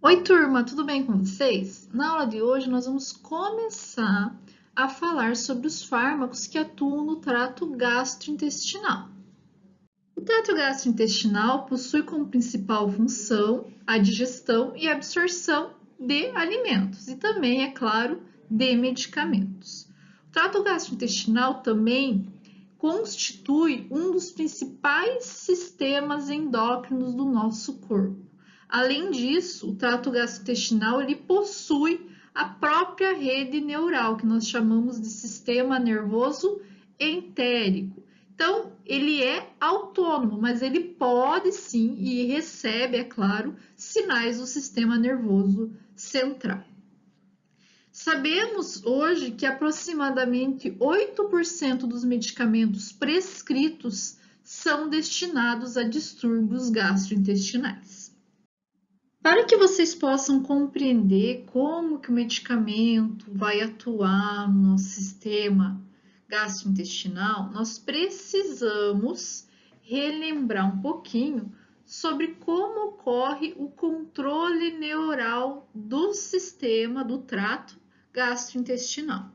Oi, turma, tudo bem com vocês? Na aula de hoje, nós vamos começar a falar sobre os fármacos que atuam no trato gastrointestinal. O trato gastrointestinal possui como principal função a digestão e absorção de alimentos e também, é claro, de medicamentos. O trato gastrointestinal também constitui um dos principais sistemas endócrinos do nosso corpo. Além disso, o trato gastrointestinal ele possui a própria rede neural, que nós chamamos de sistema nervoso entérico. Então, ele é autônomo, mas ele pode sim e recebe, é claro, sinais do sistema nervoso central. Sabemos hoje que aproximadamente 8% dos medicamentos prescritos são destinados a distúrbios gastrointestinais. Para que vocês possam compreender como que o medicamento vai atuar no nosso sistema gastrointestinal, nós precisamos relembrar um pouquinho sobre como ocorre o controle neural do sistema do trato gastrointestinal.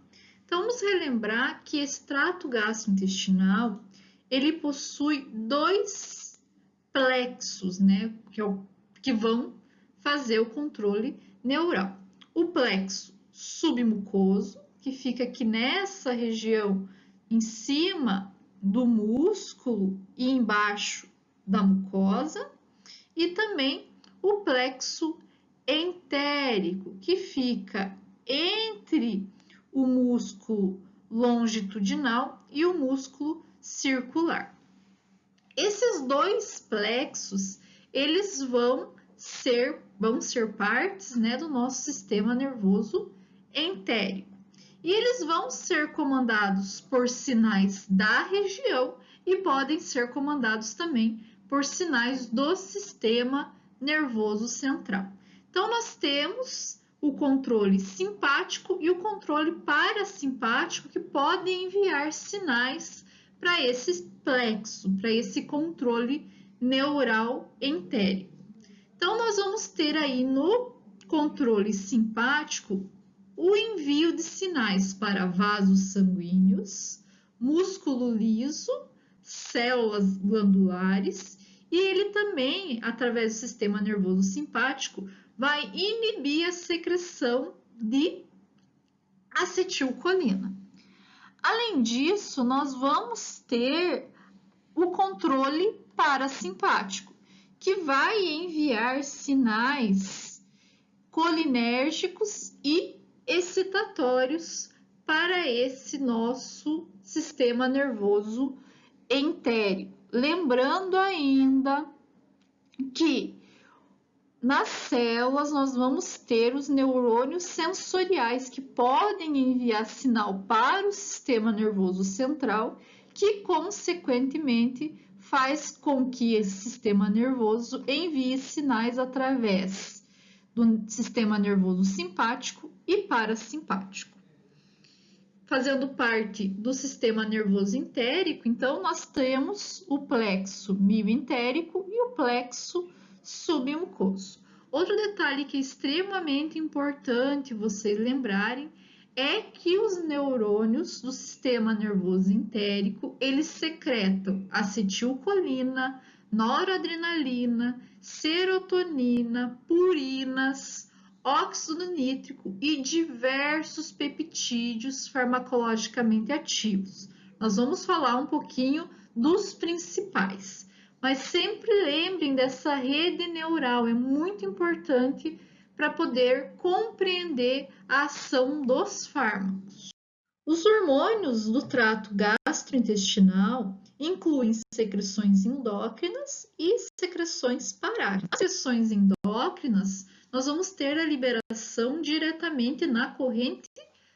Então, vamos relembrar que esse trato gastrointestinal, ele possui dois plexos, né, que vão fazer o controle neural. O plexo submucoso, que fica aqui nessa região, em cima do músculo e embaixo da mucosa, e também o plexo entérico, que fica entre o músculo longitudinal e o músculo circular. Esses dois plexos, eles vão ser partes, né, do nosso sistema nervoso entérico. E eles vão ser comandados por sinais da região e podem ser comandados também por sinais do sistema nervoso central. Então, nós temos o controle simpático e o controle parasimpático que podem enviar sinais para esse plexo, para esse controle neural entérico. Então, nós vamos ter aí no controle simpático o envio de sinais para vasos sanguíneos, músculo liso, células glandulares, e ele também, através do sistema nervoso simpático, vai inibir a secreção de acetilcolina. Além disso, nós vamos ter o controle parasimpático, que vai enviar sinais colinérgicos e excitatórios para esse nosso sistema nervoso entérico. Lembrando ainda que nas células nós vamos ter os neurônios sensoriais que podem enviar sinal para o sistema nervoso central, que consequentemente faz com que esse sistema nervoso envie sinais através do sistema nervoso simpático e parasimpático. Fazendo parte do sistema nervoso entérico, então nós temos o plexo mioentérico e o plexo submucoso. Outro detalhe que é extremamente importante vocês lembrarem é que os neurônios do sistema nervoso entérico, eles secretam acetilcolina, noradrenalina, serotonina, purinas, óxido nítrico e diversos peptídeos farmacologicamente ativos. Nós vamos falar um pouquinho dos principais, mas sempre lembrem dessa rede neural, é muito importante para poder compreender a ação dos fármacos. Os hormônios do trato gastrointestinal incluem secreções endócrinas e secreções parásitas. As secreções endócrinas, nós vamos ter a liberação diretamente na corrente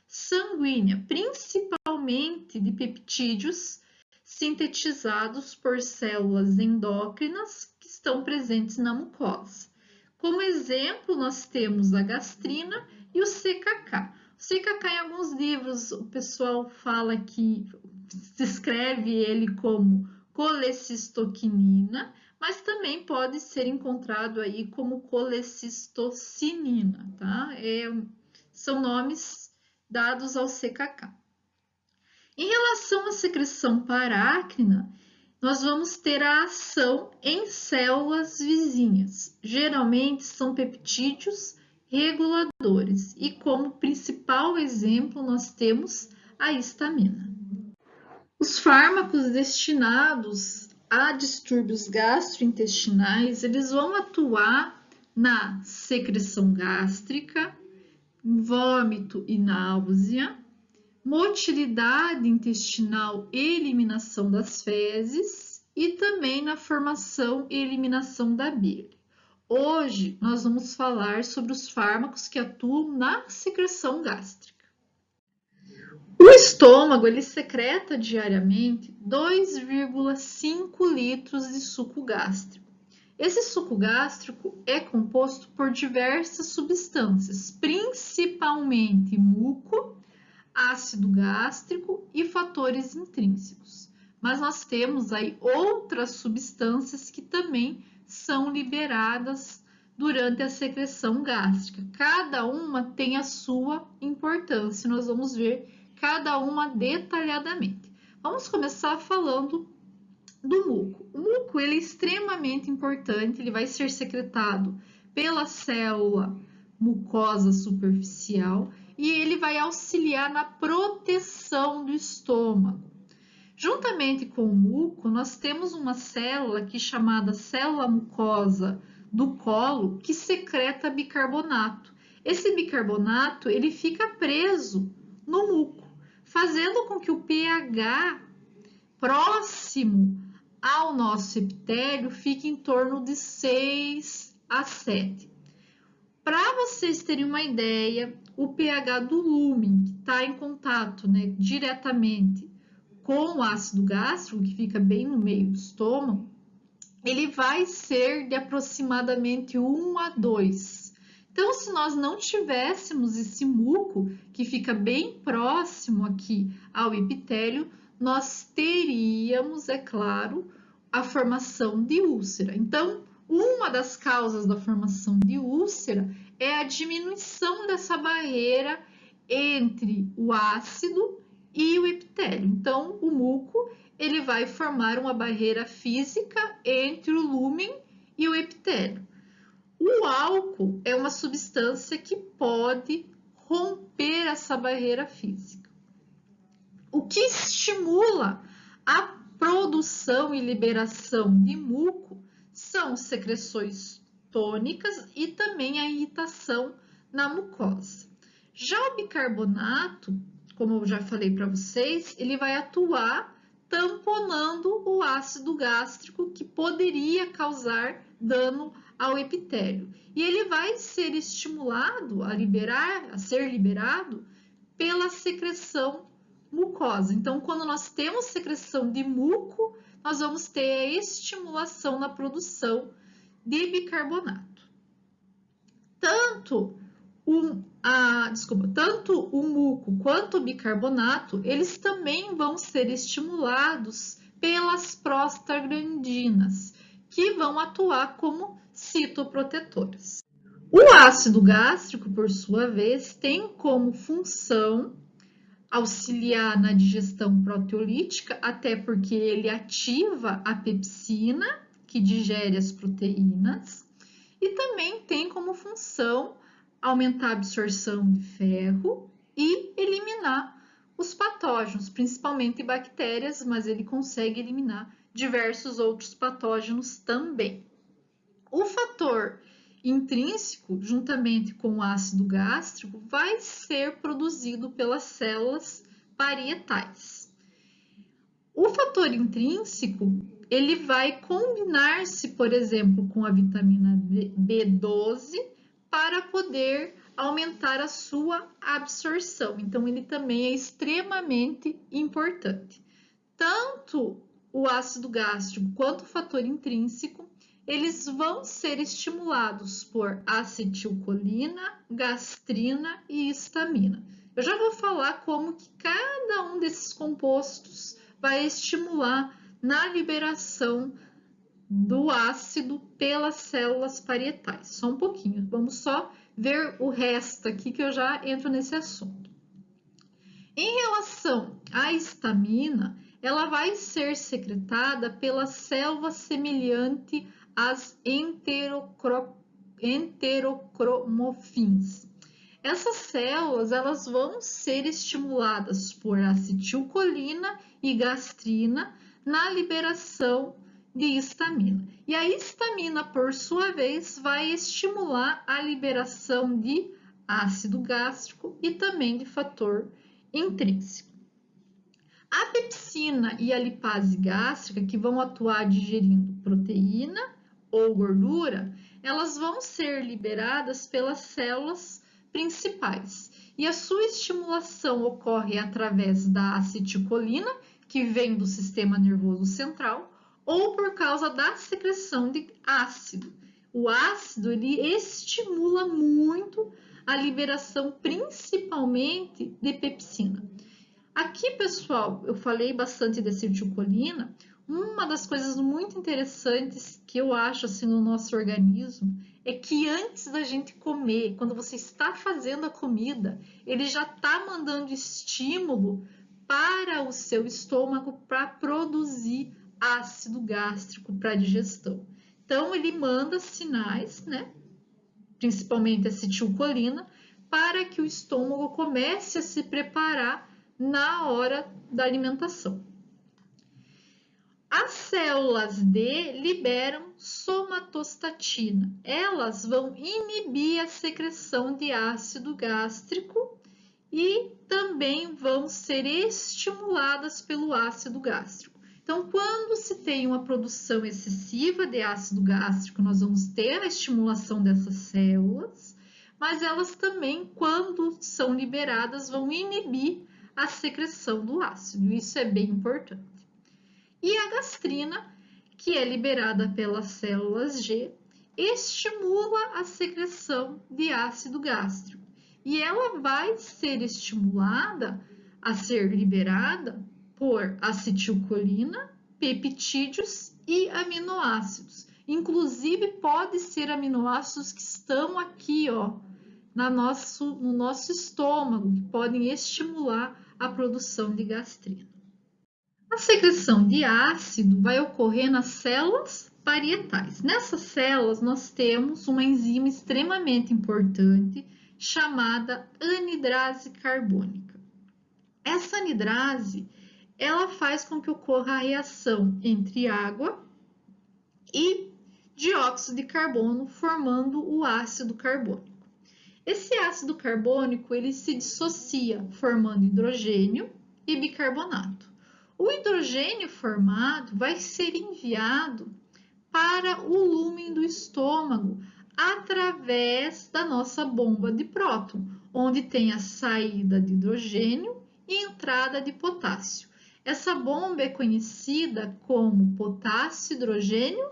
sanguínea, principalmente de peptídeos sintetizados por células endócrinas que estão presentes na mucosa. Como exemplo, nós temos a gastrina e o CKK. O CKK, em alguns livros, o pessoal fala que se escreve ele como colecistoquinina, mas também pode ser encontrado aí como colecistocinina, tá? São nomes dados ao CKK. Em relação à secreção parácrina, nós vamos ter a ação em células vizinhas. Geralmente são peptídeos reguladores e como principal exemplo nós temos a histamina. Os fármacos destinados a distúrbios gastrointestinais, eles vão atuar na secreção gástrica, vômito e náusea, motilidade intestinal e eliminação das fezes e também na formação e eliminação da bile. Hoje nós vamos falar sobre os fármacos que atuam na secreção gástrica. O estômago ele secreta diariamente 2,5 litros de suco gástrico. Esse suco gástrico é composto por diversas substâncias, principalmente muco, ácido gástrico e fatores intrínsecos. Mas nós temos aí outras substâncias que também são liberadas durante a secreção gástrica. Cada uma tem a sua importância, nós vamos ver cada uma detalhadamente. Vamos começar falando do muco. O muco ele é extremamente importante, ele vai ser secretado pela célula mucosa superficial e ele vai auxiliar na proteção do estômago. Juntamente com o muco, nós temos uma célula aqui chamada célula mucosa do colo que secreta bicarbonato. Esse bicarbonato ele fica preso no muco, fazendo com que o pH próximo ao nosso epitélio fique em torno de 6 a 7. Para vocês terem uma ideia, o pH do lúmen, que está em contato diretamente com o ácido gástrico, que fica bem no meio do estômago, ele vai ser de aproximadamente 1 a 2. Então, se nós não tivéssemos esse muco, que fica bem próximo aqui ao epitélio, nós teríamos, é claro, a formação de úlcera. Então, uma das causas da formação de úlcera é a diminuição dessa barreira entre o ácido e o epitélio. Então, o muco ele vai formar uma barreira física entre o lúmen e o epitélio. O álcool é uma substância que pode romper essa barreira física. O que estimula a produção e liberação de muco são secreções tônicas e também a irritação na mucosa. Já o bicarbonato, como eu já falei para vocês, ele vai atuar tamponando o ácido gástrico que poderia causar dano ao epitélio. E ele vai ser estimulado a ser liberado pela secreção mucosa. Então, quando nós temos secreção de muco, nós vamos ter a estimulação na produção de bicarbonato. Tanto o muco quanto o bicarbonato, eles também vão ser estimulados pelas prostaglandinas, que vão atuar como citoprotetoras. O ácido gástrico, por sua vez, tem como função auxiliar na digestão proteolítica, até porque ele ativa a pepsina, que digere as proteínas, e também tem como função aumentar a absorção de ferro e eliminar os patógenos, principalmente bactérias, mas ele consegue eliminar diversos outros patógenos também. O fator intrínseco, juntamente com o ácido gástrico, vai ser produzido pelas células parietais. O fator intrínseco, ele vai combinar-se, por exemplo, com a vitamina B12 para poder aumentar a sua absorção. Então, ele também é extremamente importante. Tanto o ácido gástrico quanto o fator intrínseco, eles vão ser estimulados por acetilcolina, gastrina e histamina. Eu já vou falar como que cada um desses compostos vai estimular na liberação do ácido pelas células parietais. Só um pouquinho, vamos só ver o resto aqui que eu já entro nesse assunto. Em relação à histamina, ela vai ser secretada pela célula semelhante às enterocromofins. Essas células elas vão ser estimuladas por acetilcolina e gastrina na liberação de histamina. E a histamina, por sua vez, vai estimular a liberação de ácido gástrico e também de fator intrínseco. A pepsina e a lipase gástrica, que vão atuar digerindo proteína ou gordura, elas vão ser liberadas pelas células principais. E a sua estimulação ocorre através da acetilcolina, que vem do sistema nervoso central, ou por causa da secreção de ácido. O ácido ele estimula muito a liberação principalmente de pepsina. Aqui, pessoal, eu falei bastante de acetilcolina. Uma das coisas muito interessantes que eu acho assim no nosso organismo é que antes da gente comer, quando você está fazendo a comida, ele já está mandando estímulo para o seu estômago para produzir ácido gástrico para a digestão. Então, ele manda sinais, né? Principalmente acetilcolina, para que o estômago comece a se preparar na hora da alimentação. As células D liberam somatostatina. Elas vão inibir a secreção de ácido gástrico e também vão ser estimuladas pelo ácido gástrico. Então, quando se tem uma produção excessiva de ácido gástrico, nós vamos ter a estimulação dessas células, mas elas também, quando são liberadas, vão inibir a secreção do ácido. Isso é bem importante. E a gastrina, que é liberada pelas células G, estimula a secreção de ácido gástrico. E ela vai ser estimulada a ser liberada por acetilcolina, peptídeos e aminoácidos. Inclusive, pode ser aminoácidos que estão aqui, ó, no nosso estômago, que podem estimular a produção de gastrina. A secreção de ácido vai ocorrer nas células parietais. Nessas células, nós temos uma enzima extremamente importante chamada anidrase carbônica. Essa anidrase, ela faz com que ocorra a reação entre água e dióxido de carbono, formando o ácido carbônico. Esse ácido carbônico, ele se dissocia, formando hidrogênio e bicarbonato. O hidrogênio formado vai ser enviado para o lúmen do estômago através da nossa bomba de próton, onde tem a saída de hidrogênio e entrada de potássio. Essa bomba é conhecida como potássio-hidrogênio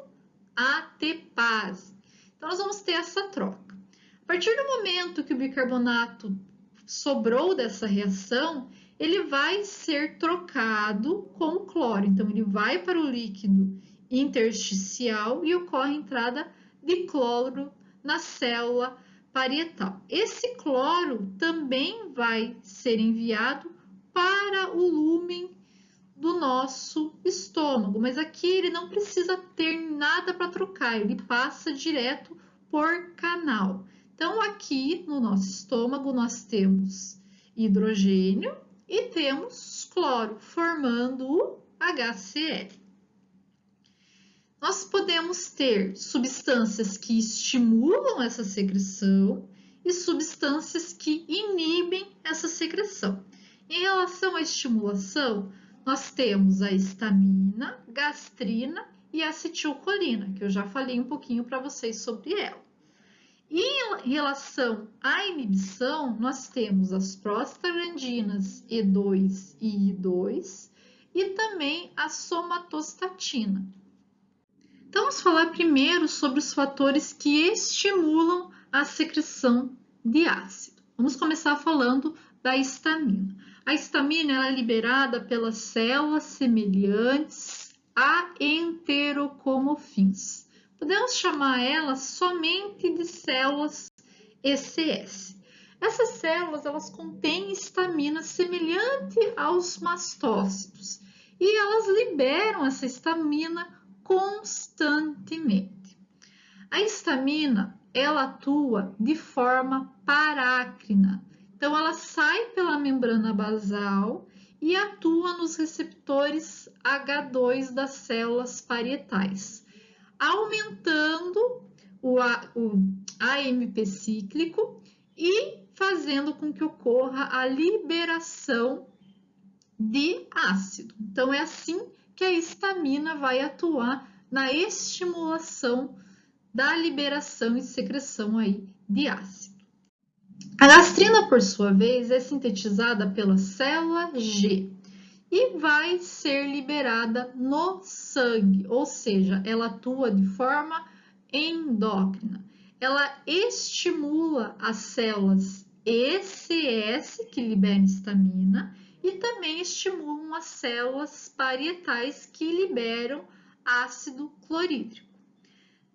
ATPase. Então, nós vamos ter essa troca. A partir do momento que o bicarbonato sobrou dessa reação, ele vai ser trocado com o cloro. Então, ele vai para o líquido intersticial e ocorre a entrada de cloro na célula parietal. Esse cloro também vai ser enviado para o lúmen do nosso estômago, mas aqui ele não precisa ter nada para trocar, ele passa direto por canal. Então, aqui no nosso estômago, nós temos hidrogênio e temos cloro, formando o HCl. Nós podemos ter substâncias que estimulam essa secreção e substâncias que inibem essa secreção. Em relação à estimulação, nós temos a histamina, gastrina e acetilcolina, que eu já falei um pouquinho para vocês sobre ela. E em relação à inibição, nós temos as prostaglandinas E2 e I2 e também a somatostatina. Então, vamos falar primeiro sobre os fatores que estimulam a secreção de ácido. Vamos começar falando da histamina. A histamina ela é liberada pelas células semelhantes aenterocomofins. Podemos chamar elas somente de células ECS. Essas células elas contêm histamina semelhante aos mastócitos e elas liberam essa histamina constantemente. A histamina ela atua de forma parácrina, então ela sai pela membrana basal e atua nos receptores H2 das células parietais, aumentando o AMP cíclico e fazendo com que ocorra a liberação de ácido. Então, é assim que a histamina vai atuar na estimulação da liberação e secreção aí de ácido. A gastrina, por sua vez, é sintetizada pela célula G e vai ser liberada no sangue, ou seja, ela atua de forma endócrina. Ela estimula as células ECS, que liberam histamina, e também estimulam as células parietais, que liberam ácido clorídrico.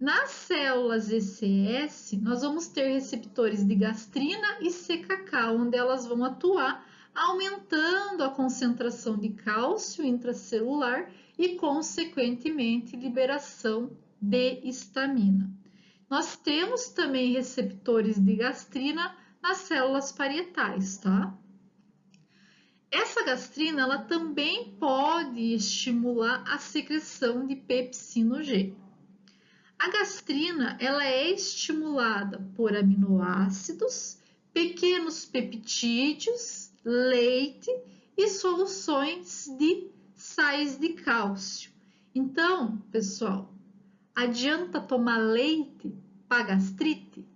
Nas células ECS, nós vamos ter receptores de gastrina e CKK, onde elas vão atuar, aumentando a concentração de cálcio intracelular e, consequentemente, liberação de histamina. Nós temos também receptores de gastrina nas células parietais, tá? Essa gastrina, ela também pode estimular a secreção de pepsino G. A gastrina, ela é estimulada por aminoácidos, pequenos peptídeos, leite e soluções de sais de cálcio. Então, pessoal, adianta tomar leite para gastrite?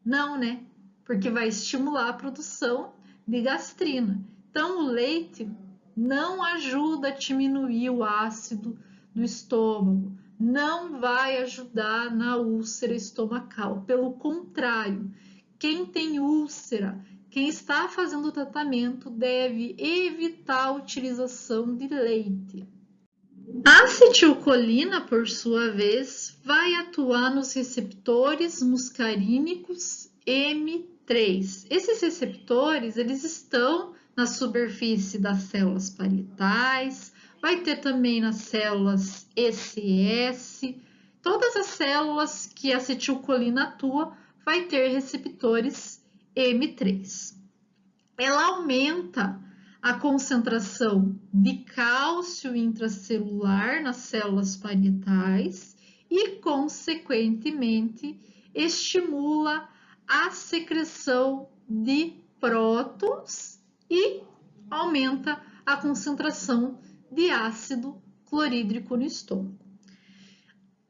Não, né? Porque vai estimular a produção de gastrina. Então, o leite não ajuda a diminuir o ácido do estômago, não vai ajudar na úlcera estomacal. Pelo contrário, quem tem úlcera, quem está fazendo o tratamento, deve evitar a utilização de leite. A acetilcolina, por sua vez, vai atuar nos receptores muscarínicos M3. Esses receptores, eles estão na superfície das células parietais, vai ter também nas células ECS. Todas as células que a acetilcolina atua vai ter receptores M3. Ela aumenta a concentração de cálcio intracelular nas células parietais e, consequentemente, estimula a secreção de prótons e aumenta a concentração de ácido clorídrico no estômago.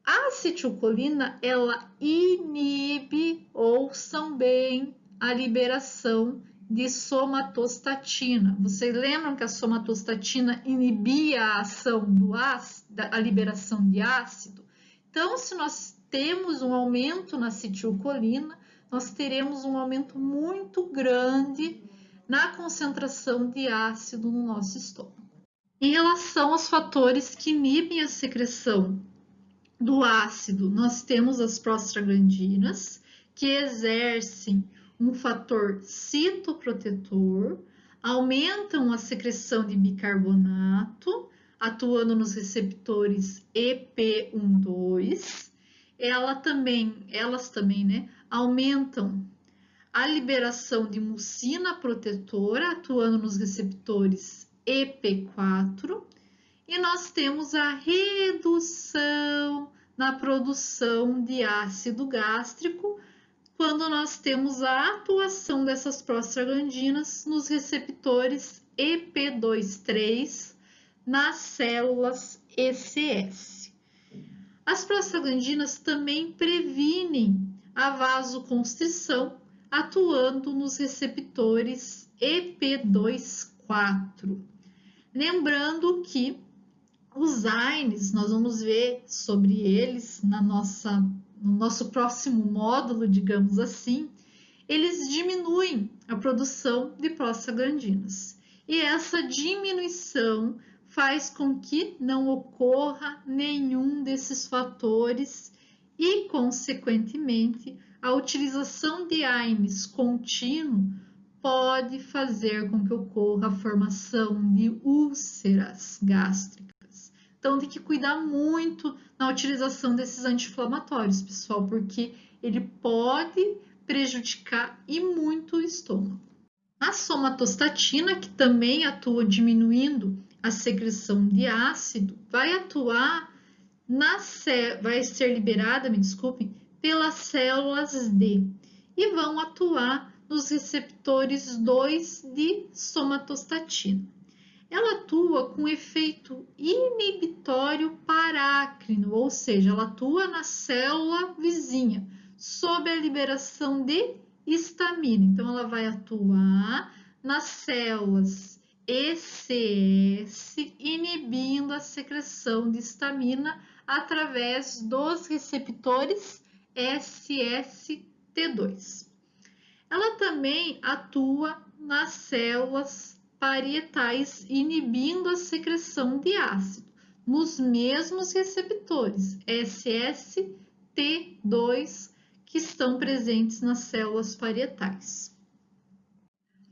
A acetilcolina, ela inibe, ouçam bem, a liberação de somatostatina. Vocês lembram que a somatostatina inibia a ação do ácido, a liberação de ácido? Então, se nós temos um aumento na acetilcolina, nós teremos um aumento muito grande na concentração de ácido no nosso estômago. Em relação aos fatores que inibem a secreção do ácido, nós temos as prostaglandinas, que exercem um fator citoprotetor, aumentam a secreção de bicarbonato, atuando nos receptores EP1,2. Elas também, né, aumentam a liberação de mucina protetora, atuando nos receptores EP4, e nós temos a redução na produção de ácido gástrico, quando nós temos a atuação dessas prostaglandinas nos receptores EP2,3 nas células ECS. As prostaglandinas também previnem a vasoconstrição, atuando nos receptores EP2,4. Lembrando que os AINES, nós vamos ver sobre eles no nosso próximo módulo, digamos assim, eles diminuem a produção de prostaglandinas. E essa diminuição faz com que não ocorra nenhum desses fatores e, consequentemente, a utilização de AINES contínuo pode fazer com que ocorra a formação de úlceras gástricas. Então, tem que cuidar muito na utilização desses anti-inflamatórios, pessoal, porque ele pode prejudicar e muito o estômago. A somatostatina, que também atua diminuindo a secreção de ácido, vai ser liberada, me desculpem, pelas células D e vão atuar nos receptores 2 de somatostatina. Ela atua com efeito inibitório parácrino, ou seja, ela atua na célula vizinha, sob a liberação de histamina. Então, ela vai atuar nas células ECS, inibindo a secreção de histamina através dos receptores SST2. Ela também atua nas células parietais, inibindo a secreção de ácido, nos mesmos receptores SST2 que estão presentes nas células parietais.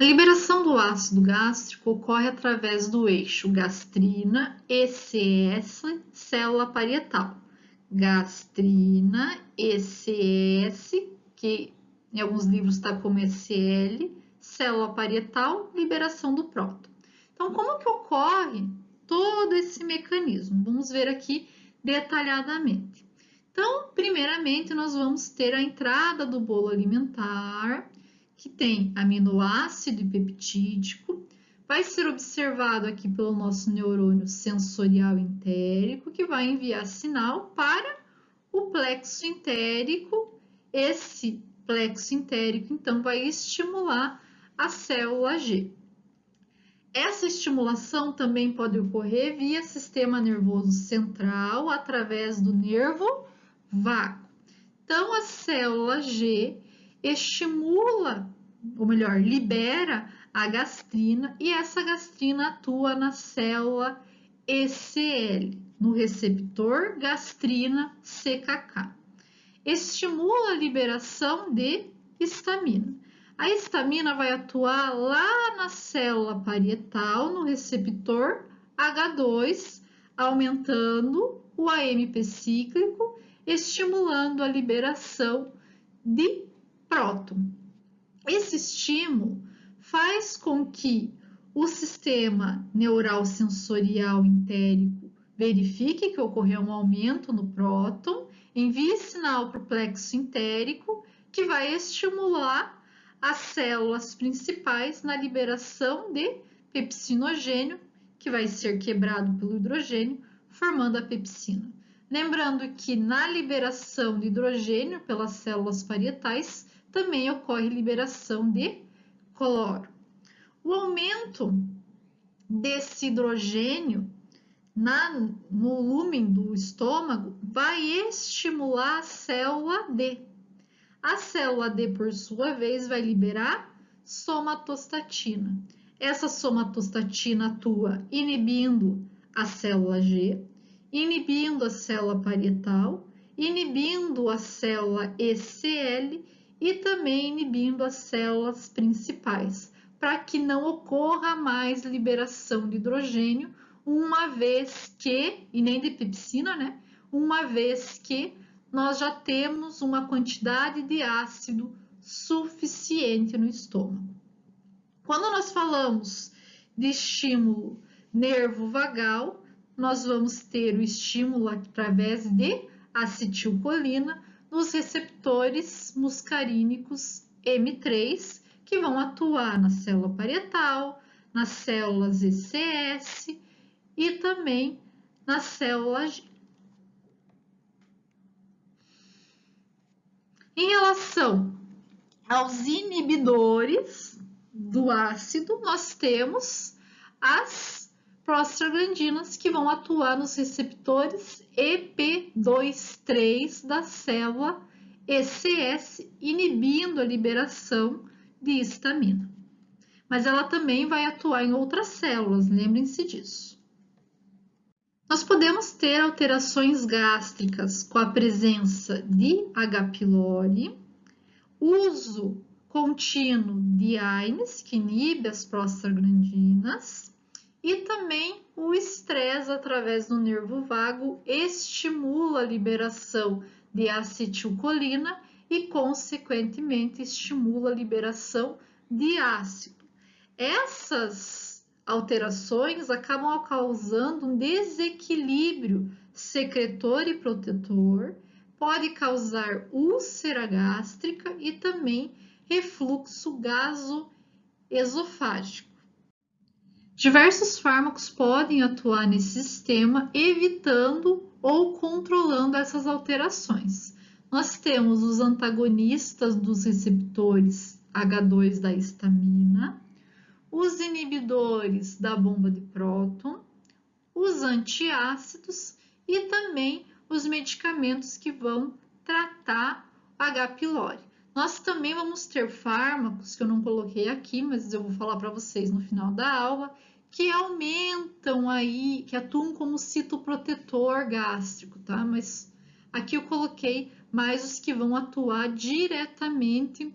A liberação do ácido gástrico ocorre através do eixo gastrina, ECS, célula parietal. Gastrina, ECS, que em alguns livros está como SL, célula parietal, liberação do próton. Então, como que ocorre todo esse mecanismo? Vamos ver aqui detalhadamente. Então, primeiramente, nós vamos ter a entrada do bolo alimentar, que tem aminoácido e peptídico. Vai ser observado aqui pelo nosso neurônio sensorial entérico, que vai enviar sinal para o plexo entérico. Esse plexo entérico, então, vai estimular a célula G. Essa estimulação também pode ocorrer via sistema nervoso central, através do nervo vago. Então, a célula G estimula, ou melhor, libera a gastrina e essa gastrina atua na célula ECL, no receptor gastrina CKK. Estimula a liberação de histamina. A histamina vai atuar lá na célula parietal, no receptor H2, aumentando o AMP cíclico, estimulando a liberação de próton. Esse estímulo faz com que o sistema neural sensorial entérico verifique que ocorreu um aumento no próton, envie sinal para o plexo entérico, que vai estimular as células principais na liberação de pepsinogênio, que vai ser quebrado pelo hidrogênio, formando a pepsina. Lembrando que na liberação de hidrogênio pelas células parietais também ocorre liberação de cloro. O aumento desse hidrogênio no lúmen do estômago vai estimular a célula D. A célula D, por sua vez, vai liberar somatostatina. Essa somatostatina atua inibindo a célula G, inibindo a célula parietal, inibindo a célula ECL e também inibindo as células principais, para que não ocorra mais liberação de hidrogênio, uma vez que, e nem de pepsina, né? Uma vez que nós já temos uma quantidade de ácido suficiente no estômago. Quando nós falamos de estímulo nervo vagal, nós vamos ter o estímulo através de acetilcolina nos receptores muscarínicos M3, que vão atuar na célula parietal, nas células ECS e também na célula G. Em relação aos inibidores do ácido, nós temos as prostaglandinas que vão atuar nos receptores EP23 da célula ECS, inibindo a liberação de histamina. Mas ela também vai atuar em outras células, lembrem-se disso. Nós podemos ter alterações gástricas com a presença de H. pylori, uso contínuo de AINES, que inibe as prostaglandinas, e também o estresse através do nervo vago estimula a liberação de acetilcolina e, consequentemente, estimula a liberação de ácido. Essas alterações acabam causando um desequilíbrio secretor e protetor, pode causar úlcera gástrica e também refluxo gasoesofágico. Diversos fármacos podem atuar nesse sistema, evitando ou controlando essas alterações. Nós temos os antagonistas dos receptores H2 da histamina, os inibidores da bomba de próton, os antiácidos e também os medicamentos que vão tratar H. pylori. Nós também vamos ter fármacos, que eu não coloquei aqui, mas eu vou falar para vocês no final da aula, que aumentam aí, que atuam como citoprotetor gástrico, tá? Mas aqui eu coloquei mais os que vão atuar diretamente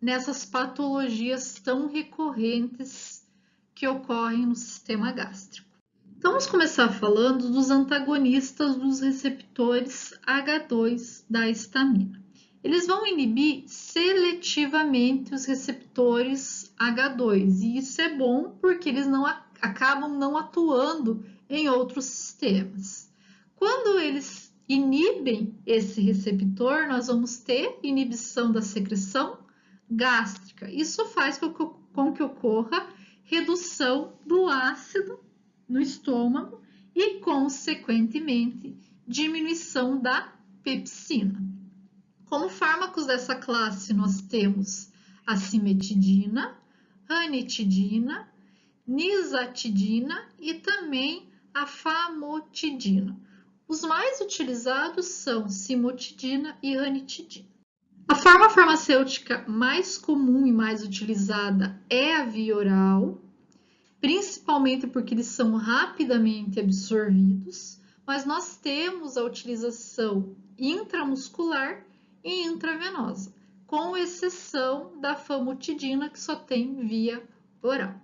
nessas patologias tão recorrentes que ocorrem no sistema gástrico. Então, vamos começar falando dos antagonistas dos receptores H2 da histamina. Eles vão inibir seletivamente os receptores H2, e isso é bom porque eles acabam não atuando em outros sistemas. Quando eles inibem esse receptor, nós vamos ter inibição da secreção gástrica. Isso faz com que ocorra redução do ácido no estômago e, consequentemente, diminuição da pepsina. Como fármacos dessa classe, nós temos a cimetidina, ranitidina, nizatidina e também a famotidina. Os mais utilizados são cimetidina e ranitidina. A forma farmacêutica mais comum e mais utilizada é a via oral, principalmente porque eles são rapidamente absorvidos, mas nós temos a utilização intramuscular e intravenosa, com exceção da famotidina, que só tem via oral.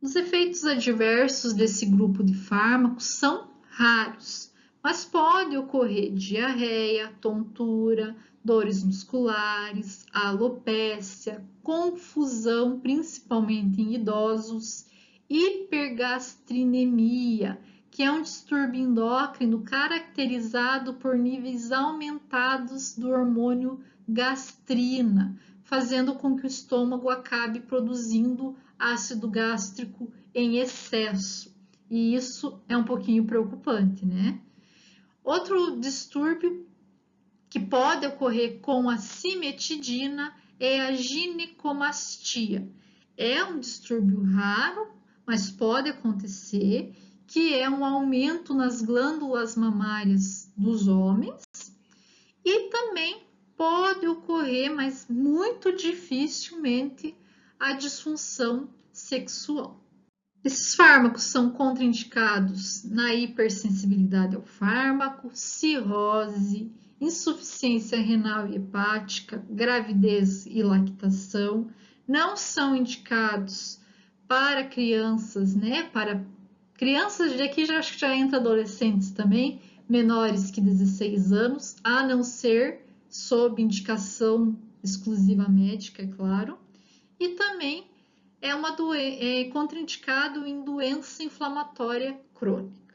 Os efeitos adversos desse grupo de fármacos são raros, mas pode ocorrer diarreia, tontura, dores musculares, alopécia, confusão, principalmente em idosos, hipergastrinemia, que é um distúrbio endócrino caracterizado por níveis aumentados do hormônio gastrina, fazendo com que o estômago acabe produzindo ácido gástrico em excesso. E isso é um pouquinho preocupante, né? Outro distúrbio que pode ocorrer com a cimetidina é a ginecomastia. É um distúrbio raro, mas pode acontecer, que é um aumento nas glândulas mamárias dos homens e também pode ocorrer, mas muito dificilmente, a disfunção sexual. Esses fármacos são contraindicados na hipersensibilidade ao fármaco, cirrose, insuficiência renal e hepática, gravidez e lactação. Não são indicados para crianças, né? Para crianças, de aqui já acho que já entra adolescentes também, menores que 16 anos, a não ser sob indicação exclusiva médica, é claro. E também é contraindicado em doença inflamatória crônica.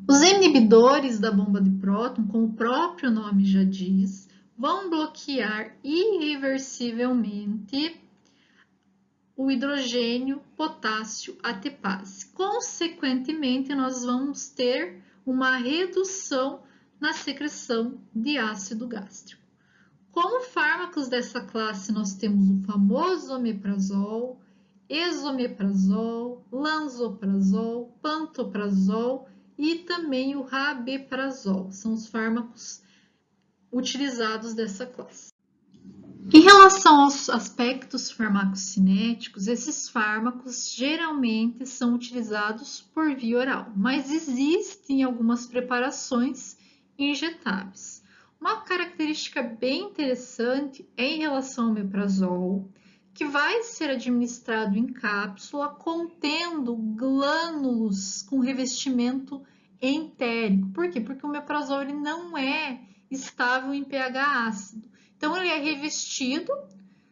Os inibidores da bomba de próton, como o próprio nome já diz, vão bloquear irreversivelmente o hidrogênio potássio ATPase. Consequentemente, nós vamos ter uma redução na secreção de ácido gástrico. Como fármacos dessa classe, nós temos o famoso omeprazol, esomeprazol, lansoprazol, pantoprazol e também o rabeprazol. São os fármacos utilizados dessa classe. Em relação aos aspectos farmacocinéticos, esses fármacos geralmente são utilizados por via oral, mas existem algumas preparações injetáveis. Uma característica bem interessante é em relação ao omeprazol, que vai ser administrado em cápsula contendo glânulos com revestimento entérico. Por quê? Porque o omeprazol ele não é estável em pH ácido. Então, ele é revestido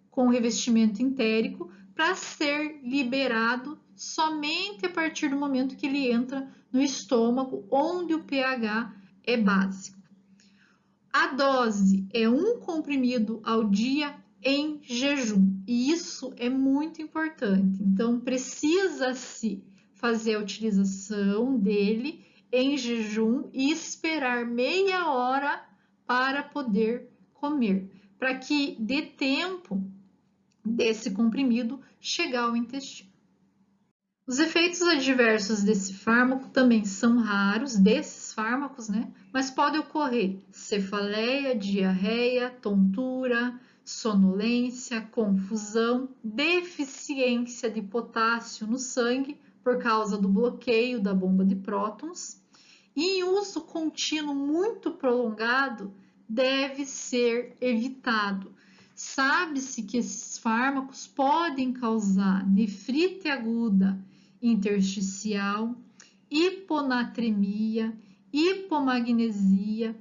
com revestimento entérico para ser liberado somente a partir do momento que ele entra no estômago, onde o pH é básico. A dose é 1 comprimido ao dia em jejum, e isso é muito importante. Então, precisa-se fazer a utilização dele em jejum e esperar meia hora para poder comer, para que dê tempo desse comprimido chegar ao intestino. Os efeitos adversos desse fármaco também são raros, desses fármacos, né? Mas pode ocorrer cefaleia, diarreia, tontura, sonolência, confusão, deficiência de potássio no sangue por causa do bloqueio da bomba de prótons. E em uso contínuo muito prolongado, deve ser evitado. Sabe-se que esses fármacos podem causar nefrite aguda intersticial, hiponatremia, hipomagnesia,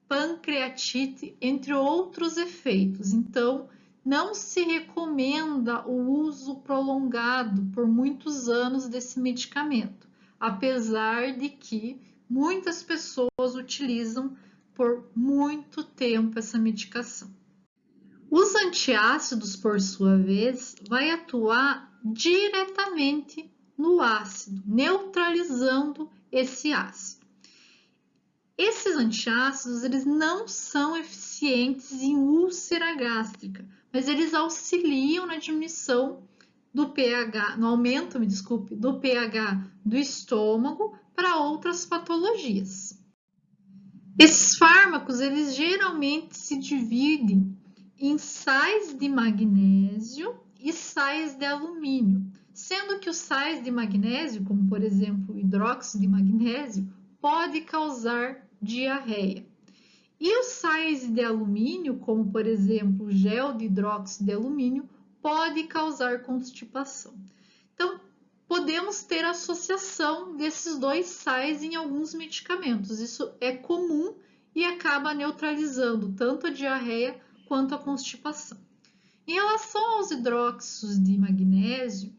pancreatite, entre outros efeitos. Então, não se recomenda o uso prolongado por muitos anos desse medicamento, apesar de que muitas pessoas utilizam por muito tempo essa medicação. Os antiácidos, por sua vez, vai atuar diretamente no ácido, neutralizando esse ácido. Esses antiácidos, eles não são eficientes em úlcera gástrica, mas eles auxiliam na diminuição do pH, no aumento, do pH do estômago para outras patologias. Esses fármacos, eles geralmente se dividem em sais de magnésio e sais de alumínio, sendo que os sais de magnésio, como por exemplo o hidróxido de magnésio, pode causar diarreia. E os sais de alumínio, como por exemplo o gel de hidróxido de alumínio, pode causar constipação. Então, podemos ter associação desses dois sais em alguns medicamentos. Isso é comum e acaba neutralizando tanto a diarreia quanto a constipação. Em relação aos hidróxidos de magnésio,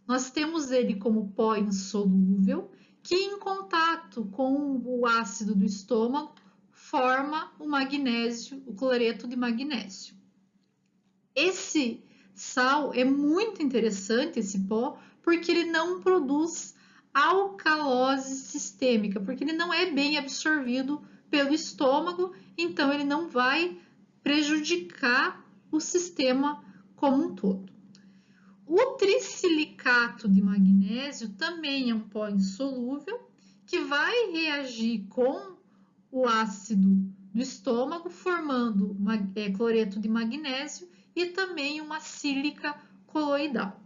nós temos ele como pó insolúvel, que em contato com o ácido do estômago forma o magnésio, o cloreto de magnésio. Esse sal é muito interessante, esse pó, porque ele não produz alcalose sistêmica, porque ele não é bem absorvido pelo estômago, então ele não vai prejudicar o sistema como um todo. O trissilicato de magnésio também é um pó insolúvel que vai reagir com o ácido do estômago, formando cloreto de magnésio e também uma sílica coloidal.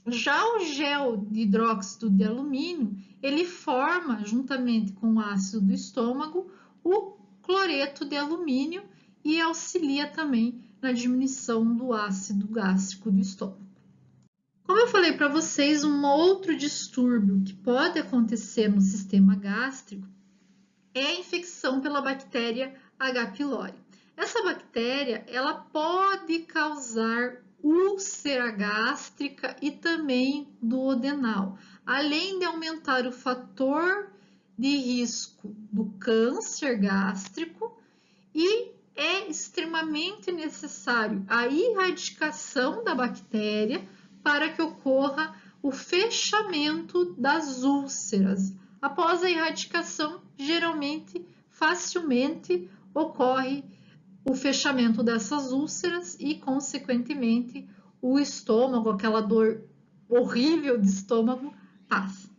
Já o gel de hidróxido de alumínio, ele forma, juntamente com o ácido do estômago, o cloreto de alumínio e auxilia também na diminuição do ácido gástrico do estômago. Como eu falei para vocês, um outro distúrbio que pode acontecer no sistema gástrico é a infecção pela bactéria H. pylori. Essa bactéria, ela pode causar úlcera gástrica e também duodenal, além de aumentar o fator de risco do câncer gástrico, e é extremamente necessário a erradicação da bactéria para que ocorra o fechamento das úlceras. Após a erradicação, geralmente, facilmente ocorre o fechamento dessas úlceras e, consequentemente, o estômago, aquela dor horrível de estômago, passa.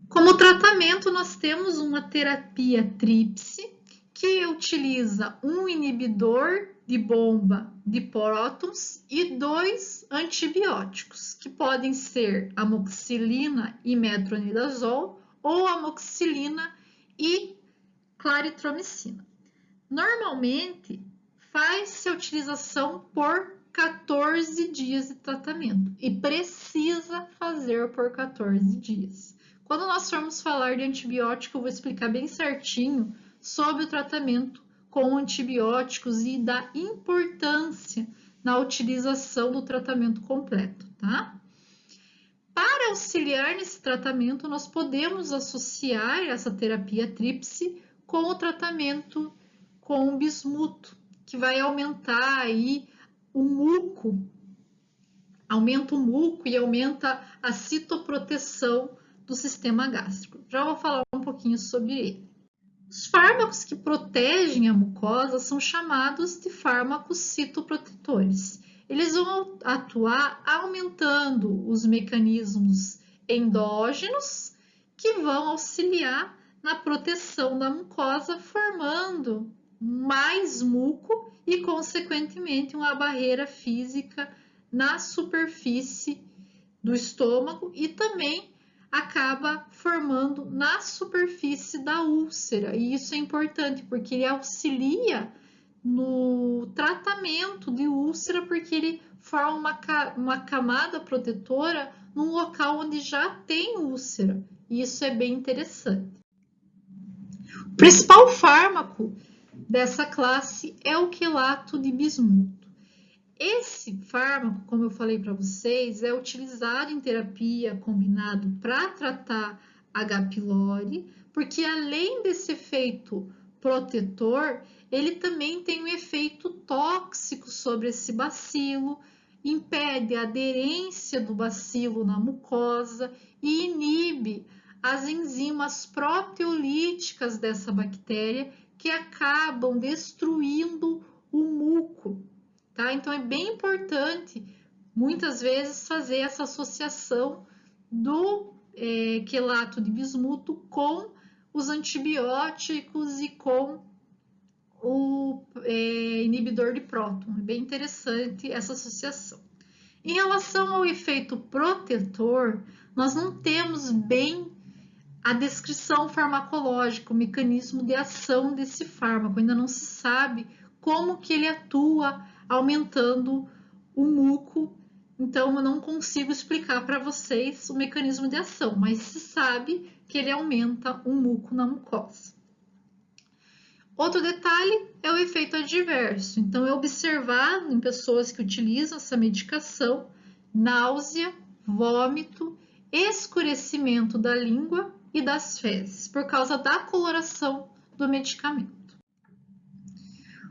Como tratamento, nós temos uma terapia tríplice, que utiliza um inibidor de bomba de prótons e 2 antibióticos, que podem ser amoxicilina e metronidazol ou amoxicilina e claritromicina. Normalmente, faz-se a utilização por 14 dias de tratamento e precisa fazer por 14 dias. Quando nós formos falar de antibiótico, eu vou explicar bem certinho sobre o tratamento com antibióticos e da importância na utilização do tratamento completo, tá? Para auxiliar nesse tratamento, nós podemos associar essa terapia tríplice com o tratamento com o bismuto, que vai aumentar aí o muco, aumenta o muco e aumenta a citoproteção do sistema gástrico. Já vou falar um pouquinho sobre ele. Os fármacos que protegem a mucosa são chamados de fármacos citoprotetores. Eles vão atuar aumentando os mecanismos endógenos que vão auxiliar na proteção da mucosa, formando mais muco e, consequentemente, uma barreira física na superfície do estômago e também acaba formando na superfície da úlcera. E isso é importante porque ele auxilia no tratamento de úlcera, porque ele forma uma camada protetora num local onde já tem úlcera. E isso é bem interessante. O principal fármaco dessa classe é o quelato de bismuto. Esse fármaco, como eu falei para vocês, é utilizado em terapia combinado para tratar H. pylori, porque além desse efeito protetor, ele também tem um efeito tóxico sobre esse bacilo, impede a aderência do bacilo na mucosa e inibe as enzimas proteolíticas dessa bactéria que acabam destruindo o muco. Tá? Então, é bem importante, muitas vezes, fazer essa associação do quelato de bismuto com os antibióticos e com o inibidor de próton. É bem interessante essa associação. Em relação ao efeito protetor, nós não temos bem a descrição farmacológica, o mecanismo de ação desse fármaco. Ainda não se sabe como que ele atua aumentando o muco, então eu não consigo explicar para vocês o mecanismo de ação, mas se sabe que ele aumenta o muco na mucosa. Outro detalhe é o efeito adverso, então é observado em pessoas que utilizam essa medicação, náusea, vômito, escurecimento da língua e das fezes, por causa da coloração do medicamento.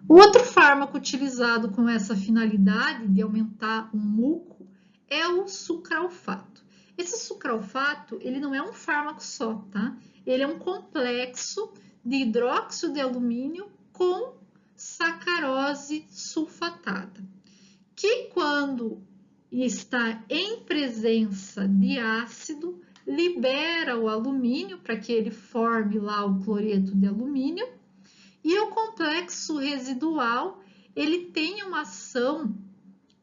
O outro fármaco utilizado com essa finalidade de aumentar o muco é o sucralfato. Esse sucralfato, ele não é um fármaco só, tá? Ele é um complexo de hidróxido de alumínio com sacarose sulfatada, que quando está em presença de ácido, libera o alumínio para que ele forme lá o cloreto de alumínio. E o complexo residual, ele tem uma ação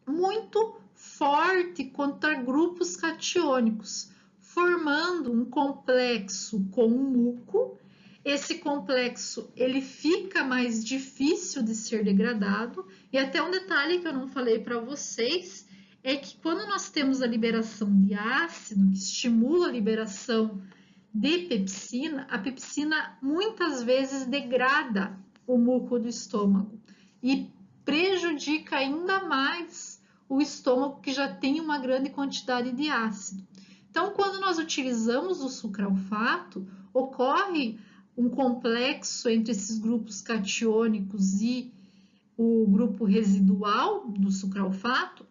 muito forte contra grupos catiônicos, formando um complexo com um muco. Esse complexo, ele fica mais difícil de ser degradado. E até um detalhe que eu não falei para vocês, é que quando nós temos a liberação de ácido, que estimula a liberação de pepsina, a pepsina muitas vezes degrada o muco do estômago e prejudica ainda mais o estômago que já tem uma grande quantidade de ácido. Então, quando nós utilizamos o sucralfato, ocorre um complexo entre esses grupos catiônicos e o grupo residual do sucralfato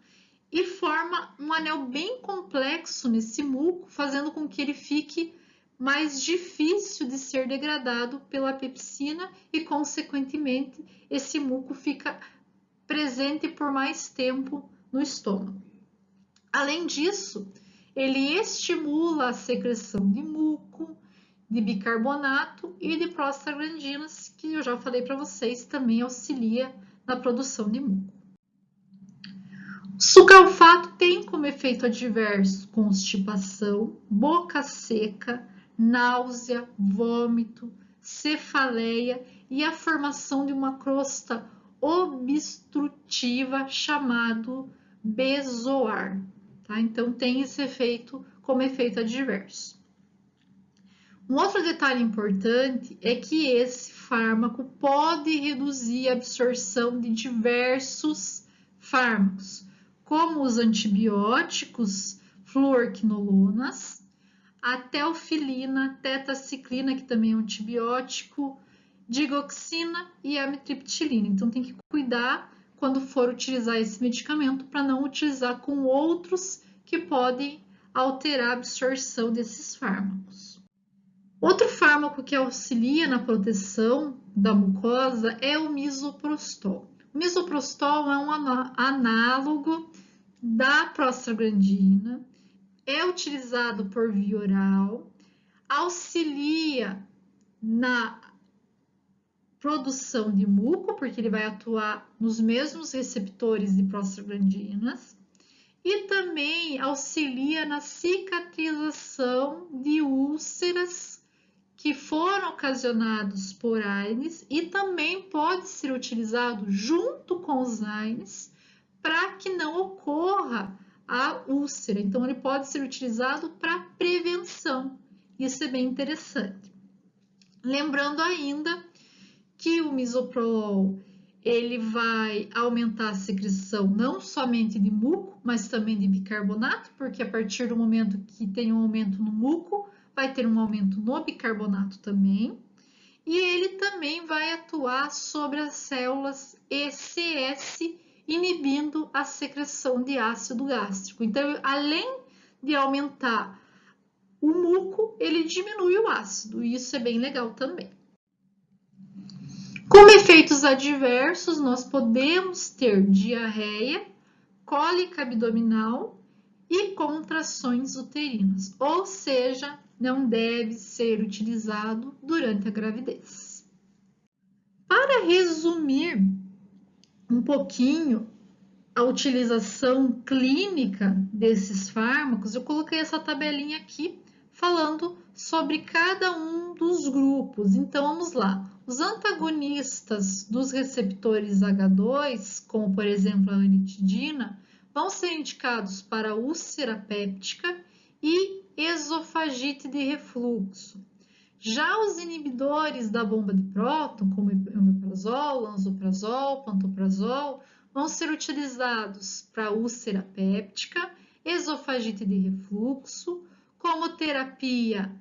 e forma um anel bem complexo nesse muco, fazendo com que ele fique mais difícil de ser degradado pela pepsina e, consequentemente, esse muco fica presente por mais tempo no estômago. Além disso, ele estimula a secreção de muco, de bicarbonato e de prostaglandinas, que eu já falei para vocês, também auxilia na produção de muco. O sucalfato tem como efeito adverso constipação, boca seca, náusea, vômito, cefaleia e a formação de uma crosta obstrutiva chamado bezoar. Tá? Então, tem esse efeito como efeito adverso. Um outro detalhe importante é que esse fármaco pode reduzir a absorção de diversos fármacos, como os antibióticos, fluorquinolonas, a teofilina, tetaciclina, que também é um antibiótico, digoxina e amitriptilina. Então, tem que cuidar quando for utilizar esse medicamento para não utilizar com outros que podem alterar a absorção desses fármacos. Outro fármaco que auxilia na proteção da mucosa é o misoprostol. O misoprostol é um análogo da prostaglandina, é utilizado por via oral, auxilia na produção de muco, porque ele vai atuar nos mesmos receptores de prostaglandinas, e também auxilia na cicatrização de úlceras que foram ocasionados por AINES e também pode ser utilizado junto com os AINES para que não ocorra a úlcera. Então, ele pode ser utilizado para prevenção. Isso é bem interessante. Lembrando ainda que o misoprolol ele vai aumentar a secreção não somente de muco, mas também de bicarbonato, porque a partir do momento que tem um aumento no muco, vai ter um aumento no bicarbonato também, e ele também vai atuar sobre as células ECS, inibindo a secreção de ácido gástrico. Então, além de aumentar o muco, ele diminui o ácido, e isso é bem legal também. Como efeitos adversos, nós podemos ter diarreia, cólica abdominal e contrações uterinas, ou seja, não deve ser utilizado durante a gravidez. Para resumir um pouquinho a utilização clínica desses fármacos, eu coloquei essa tabelinha aqui falando sobre cada um dos grupos. Então, vamos lá. Os antagonistas dos receptores H2, como por exemplo a ranitidina, vão ser indicados para úlcera péptica e esofagite de refluxo. Já os inibidores da bomba de próton, como omeprazol, lansoprazol, pantoprazol, vão ser utilizados para úlcera péptica, esofagite de refluxo, como terapia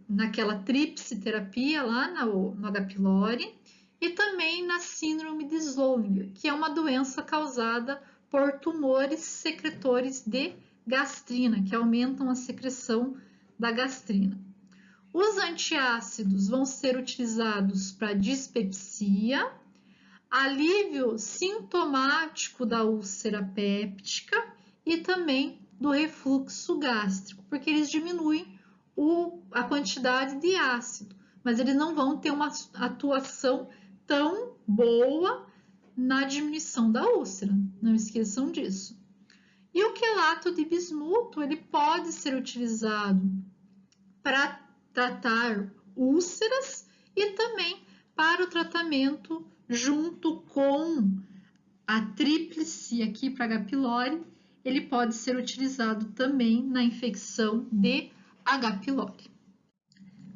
naquela tríplice terapia lá no H. pylori e também na síndrome de Zollinger, que é uma doença causada por tumores secretores de gastrina, que aumentam a secreção da gastrina. Os antiácidos vão ser utilizados para dispepsia, alívio sintomático da úlcera péptica e também do refluxo gástrico, porque eles diminuem a quantidade de ácido, mas eles não vão ter uma atuação tão boa na diminuição da úlcera, não esqueçam disso. E o quelato de bismuto, ele pode ser utilizado para tratar úlceras e também para o tratamento junto com a tríplice aqui para H. pylori, ele pode ser utilizado também na infecção de H. pylori.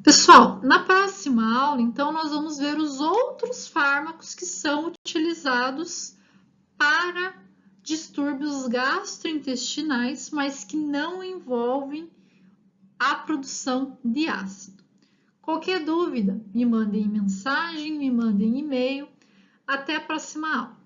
Pessoal, na próxima aula, então, nós vamos ver os outros fármacos que são utilizados para distúrbios gastrointestinais, mas que não envolvem a produção de ácido. Qualquer dúvida, me mandem mensagem, me mandem e-mail. Até a próxima aula.